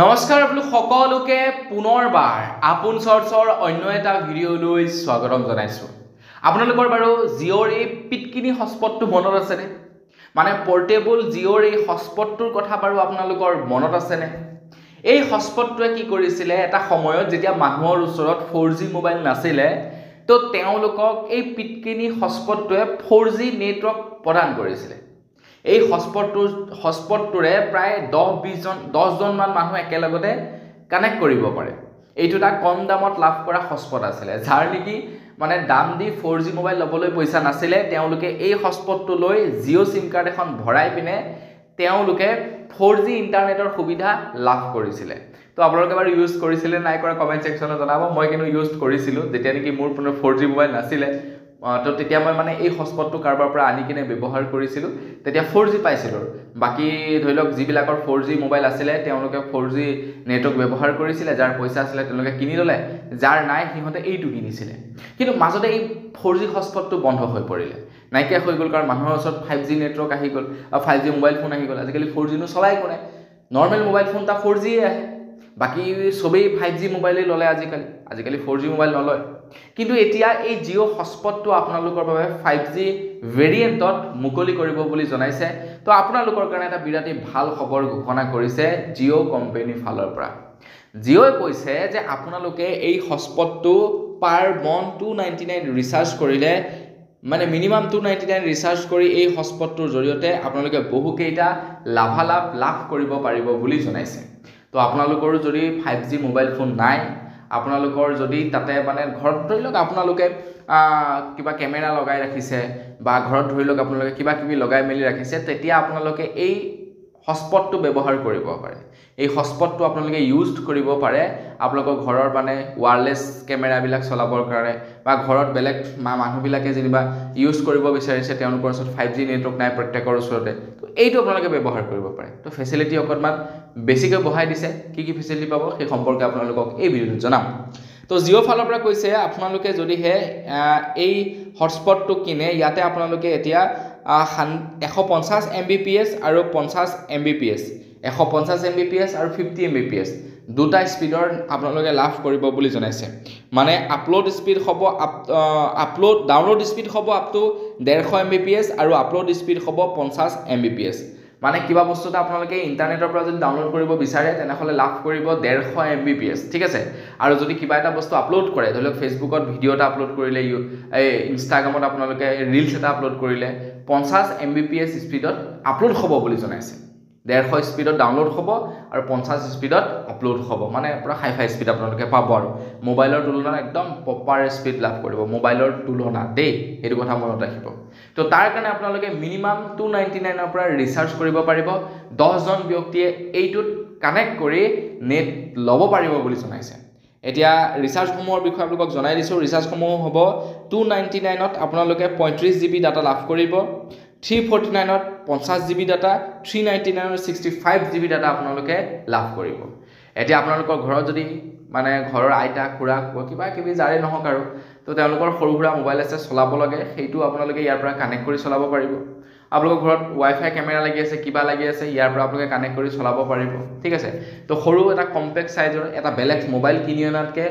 নমস্কাৰ আপোনালোক সকলোকে পুনৰবাৰ আপোন চৰ্চৰ অন্য এটা ভিডিঅ'লৈ স্বাগতম জনাইছোঁ। আপোনালোকৰ বাৰু জিঅ'ৰ এই পিটকিনি হটস্পটটো মনত আছেনে? মানে পৰ্টেবল জিঅ'ৰ এই হটস্পটটোৰ কথা বাৰু আপোনালোকৰ মনত আছেনে? এই হটস্পটটোৱে কি কৰিছিলে, এটা সময়ত যেতিয়া মানুহৰ ওচৰত 4G মোবাইল নাছিলে, তো তেওঁলোকক এই পিটকিনি হটস্পটটোৱে 4G নেটৱৰ্ক প্ৰদান কৰিছিলে। এই হটস্পটটোৰে প্ৰায় 10জন মান মানুহ একেলগতে কানেক্ট কৰিব পাৰে। এইটো এটা কম দামত লাভ কৰা হটস্পট আছিলে, যাৰ নেকি মানে দাম দি 4G মোবাইল ল'বলৈ পইচা নাছিলে, তেওঁলোকে এই হটস্পটটো লৈ জিঅ' সিম কাৰ্ড এখন ভৰাই পিনে তেওঁলোকে 4G ইণ্টাৰনেটৰ সুবিধা লাভ কৰিছিলে। তো আপোনালোকে বাৰু ইউজ কৰিছিলে নাই কৰা কমেণ্ট ছেকশ্যনত জনাব। মই কিন্তু ইউজ কৰিছিলোঁ যেতিয়া নেকি মোৰ কোনো 4G মোবাইল নাছিলে। তো তেতিয়া মই মানে এই হটস্পটটো কাৰোবাৰ পৰা আনি কিনে ব্যৱহাৰ কৰিছিলোঁ, তেতিয়া 4G পাইছিলোঁ। বাকী ধৰি লওক যিবিলাকৰ 4G মোবাইল আছিলে তেওঁলোকে 4G নেটৱৰ্ক ব্যৱহাৰ কৰিছিলে, যাৰ পইচা আছিলে তেওঁলোকে কিনি ল'লে, যাৰ নাই সিহঁতে এইটো কিনিছিলে। কিন্তু মাজতে এই 4G হটস্পটটো বন্ধ হৈ পৰিলে, নাইকিয়া হৈ গ'ল, কাৰণ মানুহৰ ওচৰত 5G নেটৱৰ্ক আহি গ'ল, 5G মোবাইল ফোন আহি গ'ল। আজিকালি 4G নো চলাই কোনে? নৰ্মেল মোবাইল ফোন এটা 4G আহে, বাকী চবেই 5G মোবাইলেই ল'লে আজিকালি 4G মোবাইল নলয়। কিন্তু এতিয়া এই জিঅ' হটস্পটটো আপোনালোকৰ বাবে 5G ভেৰিয়েণ্টত মুকলি কৰিব বুলি জনাইছে। তো আপোনালোকৰ কাৰণে এটা বিৰাটেই ভাল খবৰ ঘোষণা কৰিছে জিঅ' কোম্পানীৰ ফালৰ পৰা। জিঅ'ই কৈছে যে আপোনালোকে এই হটস্পটটো পাৰ মন্থ 299 ৰিচাৰ্জ কৰিলে, মানে মিনিমাম 299 ৰিচাৰ্জ কৰি এই হটস্পটটোৰ জৰিয়তে আপোনালোকে বহুকেইটা লাভ কৰিব পাৰিব বুলি জনাইছে। তো আপোনালোকৰো যদি 5G মোবাইল ফোন নাই, আপোনালোকৰ যদি তাতে মানে ঘৰত ধৰি লওক আপোনালোকে কিবা কেমেৰা লগাই ৰাখিছে, বা ঘৰত ধৰি লওক আপোনালোকে কিবা কিবি লগাই মেলি ৰাখিছে, তেতিয়া আপোনালোকে এই হটস্পটটো ব্যৱহাৰ কৰিব পাৰে। এই হটস্পটটো আপোনালোকে ইউজ কৰিব পাৰে আপোনালোকৰ ঘৰৰ মানে ৱায়াৰলেছ কেমেৰাবিলাক চলাবৰ কাৰণে, বা ঘৰত বেলেগ মানুহবিলাকে যেনিবা ইউজ কৰিব বিচাৰিছে, তেওঁলোকৰ ওচৰত 5G নেটৱৰ্ক নাই প্ৰত্যেকৰ ওচৰতে, তো এইটো আপোনালোকে ব্যৱহাৰ কৰিব পাৰে। তো ফেচিলিটি অকণমান বেছিকৈ বঢ়াই দিছে। কি কি ফেচিলিটি পাব সেই সম্পৰ্কে আপোনালোকক এই ভিডিঅ'টোত জনাম। তো জিঅ' ফালৰ পৰা কৈছে আপোনালোকে যদিহে এই হটস্পটটো কিনে, ইয়াতে আপোনালোকে এতিয়া 150 Mbps আৰু 50 Mbps, 150 Mbps আৰু 50 Mbps দুটা স্পীডৰ আপোনালোকে লাভ কৰিব বুলি জনাইছে। মানে ডাউনলোড স্পীড হ'ব আপ টু 150 Mbps আৰু আপলোড স্পীড হ'ব 50 Mbps। মানে কিবা বস্তু এটা আপোনালোকে ইণ্টাৰনেটৰ পৰা যদি ডাউনলোড কৰিব বিচাৰে, তেনেহ'লে লাভ কৰিব 150 Mbps, ঠিক আছে। আৰু যদি কিবা এটা বস্তু আপলোড কৰে, ধৰি লওক ফেচবুকত ভিডিঅ' এটা আপলোড কৰিলে, ইনষ্টাগ্ৰামত আপোনালোকে ৰিলছ এটা আপলোড কৰিলে, 50 Mbps স্পীডত আপলোড হ'ব বুলি জনাইছে। 150 স্পীডত ডাউনলোড হ'ব আৰু 50 স্পীডত আপলোড হ'ব, মানে পূৰা হাই স্পীড আপোনালোকে পাব। আৰু মোবাইলৰ তুলনাত একদম প্ৰপাৰ স্পীড লাভ কৰিব, মোবাইলৰ তুলনাত দেই, সেইটো কথা মনত ৰাখিব। তো তাৰ কাৰণে আপোনালোকে মিনিমাম 299ৰ পৰা ৰিচাৰ্জ কৰিব পাৰিব। 10জন ব্যক্তিয়ে এইটোত কানেক্ট কৰি নেট ল'ব পাৰিব বুলি জনাইছে। এতিয়া ৰিচাৰ্জসমূহৰ বিষয়ে আপোনালোকক জনাই দিছোঁ। ৰিচাৰ্জসমূহ হ'ব 299ত আপোনালোকে 35 GB ডাটা লাভ কৰিব, 349ত 50 GB ডাটা, 399ত 65 GB ডাটা আপোনালোকে লাভ কৰিব। এতিয়া আপোনালোকৰ ঘৰত যদি মানে ঘৰৰ আইতা খুৰা কিবা কিবি যাৰে নহওক আৰু, তো তেওঁলোকৰ সৰু সুৰা মোবাইল আছে চলাব লাগে, সেইটো আপোনালোকে ইয়াৰ পৰা কানেক্ট কৰি চলাব পাৰিব। আপোনালোকৰ ঘৰত ৱাইফাই কেমেৰা লাগি আছে, কিবা লাগি আছে, ইয়াৰ পৰা আপোনালোকে কানেক্ট কৰি চলাব পাৰিব, ঠিক আছে। তো সৰু এটা কম্পেক্ট চাইজৰ এটা বেলেগ মোবাইল কিনি অনাতকৈ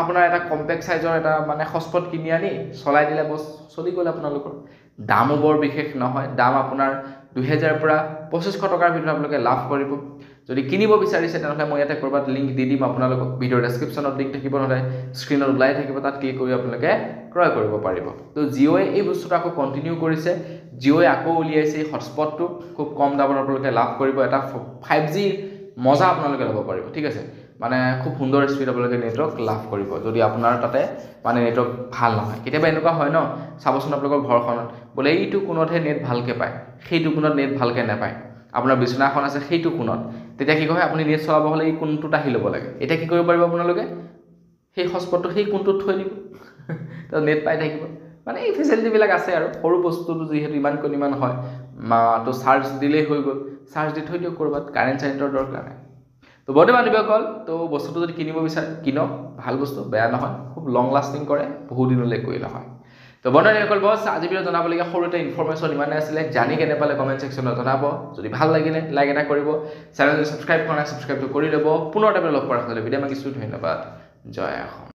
আপোনাৰ এটা কম্পেক্ট চাইজৰ এটা মানে হটস্পট কিনি আনি চলাই দিলে বছ চলি গ'ল আপোনালোকৰ। দামো বৰ বিশেষ নহয়, দাম আপোনাৰ 2000 পৰা 2500 টকাৰ ভিতৰত আপোনালোকে লাভ কৰিব। যদি কিনিব বিচাৰিছে তেনেহ'লে মই ইয়াতে ক'ৰবাত লিংক দি দিম আপোনালোকক, ভিডিঅ'ৰ ডেছক্ৰিপশ্যনত লিংক থাকিব, নহ'লে স্ক্ৰীণত ওলাই থাকিব, তাত ক্লিক কৰি আপোনালোকে ক্ৰয় কৰিব পাৰিব। তো জিঅ'য়ে এই বস্তুটো আকৌ কণ্টিনিউ কৰিছে। জিঅ'য়ে আকৌ উলিয়াইছে এই হটস্পটটো, খুব কম দামত আপোনালোকে লাভ কৰিব, এটা 5G মজা আপোনালোকে ল'ব পাৰিব, ঠিক আছে। মানে খুব সুন্দৰ স্পীড আপোনালোকে নেটৱৰ্ক লাভ কৰিব যদি আপোনাৰ তাতে মানে নেটৱৰ্ক ভাল নহয়। কেতিয়াবা এনেকুৱা হয় ন, চাবচোন আপোনালোকৰ ঘৰখনত বোলে এইটো কোণতহে নেট ভালকৈ পায়, সেইটো কোণত নেট ভালকৈ নাপায়, আপোনাৰ বিচনাখন আছে সেইটো কোণত, তেতিয়া কি কয় আপুনি নেট চলাব হ'লে এই কোণটোত আহি ল'ব লাগে। এতিয়া কি কৰিব পাৰিব আপোনালোকে, সেই হটস্পটটো সেই কোণটোত থৈ দিব, তো নেট পাই থাকিব। মানে এই ফেচিলিটিবিলাক আছে আৰু, সৰু বস্তুটো যিহেতু ইমান হয়, তো চাৰ্জ দিলেই হৈ গ'ল, চাৰ্জ দি থৈ দিয়ক ক'ৰবাত, কাৰেণ্টৰ দৰকাৰ নাই। তো বৰ্তমান মানুহসকল, তো বস্তুটো যদি কিনিব বিচাৰে কিনক, ভাল বস্তু, বেয়া নহয়, খুব লং লাষ্টিং কৰে, বহু দিনলৈ একোৱেই নহয়। তো বন্ধুসকল বছ আজি ভিডিঅ' জনাবলগীয়া সৰু এটা ইনফৰমেশ্যন ইমানেই আছিলে জানি কেনে পালে কমেণ্ট ছেকশ্যনত জনাব যদি ভাল লাগিলে লাইক এটা কৰিব চেনেলটো ছাবস্ক্ৰাইব কৰা নাই ছাবস্ক্ৰাইবটো কৰি ল'ব পুনৰ এটা লগ পোৱাৰ ভিডিঅ' মাগিছোঁ ধন্যবাদ জয় অসম